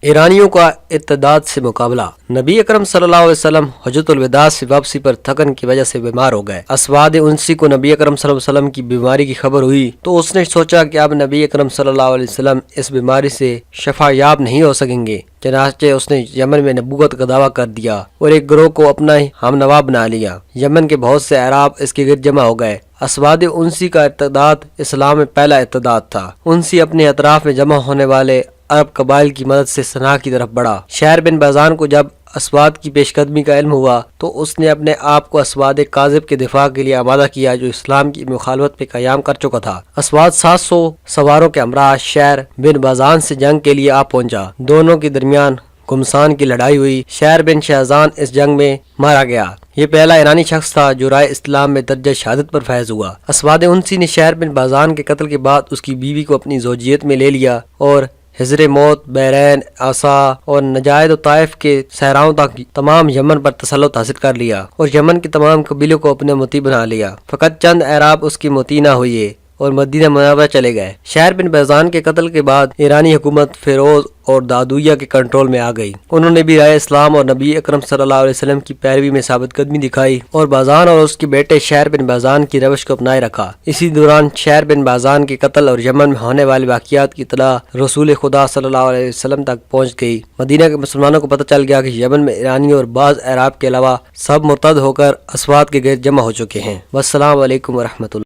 ایرانیوں کا ارتداد سے مقابلہ۔ نبی اکرم صلی اللہ علیہ وسلم حجۃ الوداع سے واپسی پر تھکن کی وجہ سے بیمار ہو گئے۔ اسواد انسی کو نبی اکرم صلی اللہ علیہ وسلم کی بیماری کی خبر ہوئی تو اس نے سوچا کہ اب نبی اکرم صلی اللہ علیہ وسلم اس بیماری سے شفا یاب نہیں ہو سکیں گے، چنانچہ اس نے یمن میں نبوت کا دعویٰ کر دیا اور ایک گروہ کو اپنا ہم نوا بنا لیا۔ یمن کے بہت سے اعراب اس کے گرد جمع ہو گئے۔ اسواد انسی کا ارتداد اسلام میں پہلا ارتداد تھا۔ انسی اپنے اطراف میں جمع ہونے والے عرب قبائل کی مدد سے صنعاء کی طرف بڑھا۔ شہر بن بازان کو جب اسواد کی پیش قدمی کا علم ہوا تو اس نے اپنے آپ کو اسواد کاذب کے دفاع کے لیے آمادہ کیا جو اسلام کی مخالفت پہ قیام کر چکا تھا۔ اسواد 700 سواروں کے ہمراہ شہر بن بازان سے جنگ کے لیے آ پہنچا۔ دونوں کے درمیان گمسان کی لڑائی ہوئی۔ شہر بن شہزان اس جنگ میں مارا گیا۔ یہ پہلا ایرانی شخص تھا جو رائے اسلام میں درجہ شہادت پر فائز ہوا۔ اسواد انسی نے شہر بن بازان کے قتل کے بعد اس کی بیوی کو اپنی زوجیت میں لے لیا اور حضر موت، بحرین، عصا اور نجائد و طائف کے صحراؤں تک تمام یمن پر تسلط حاصل کر لیا اور یمن کے تمام قبیلوں کو اپنے مطیع بنا لیا۔ فقط چند اعراب اس کی مطیع نہ ہوئے اور مدینہ منورہ چلے گئے۔ شہر بن بازان کے قتل کے بعد ایرانی حکومت فیروز اور دادویہ کے کنٹرول میں آ گئی۔ انہوں نے بھی رائے اسلام اور نبی اکرم صلی اللہ علیہ وسلم کی پیروی میں ثابت قدمی دکھائی اور بازان اور اس کے بیٹے شہر بن بازان کی روش کو اپنائے رکھا۔ اسی دوران شہر بن بازان کے قتل اور یمن میں ہونے والے واقعات کی اطلاع رسول خدا صلی اللہ علیہ وسلم تک پہنچ گئی۔ مدینہ کے مسلمانوں کو پتہ چل گیا کہ یمن میں ایرانی اور بعض اعراب کے علاوہ سب مرتد ہو کر اسواد کے گرد جمع ہو چکے ہیں۔ والسلام علیکم ورحمۃ اللہ۔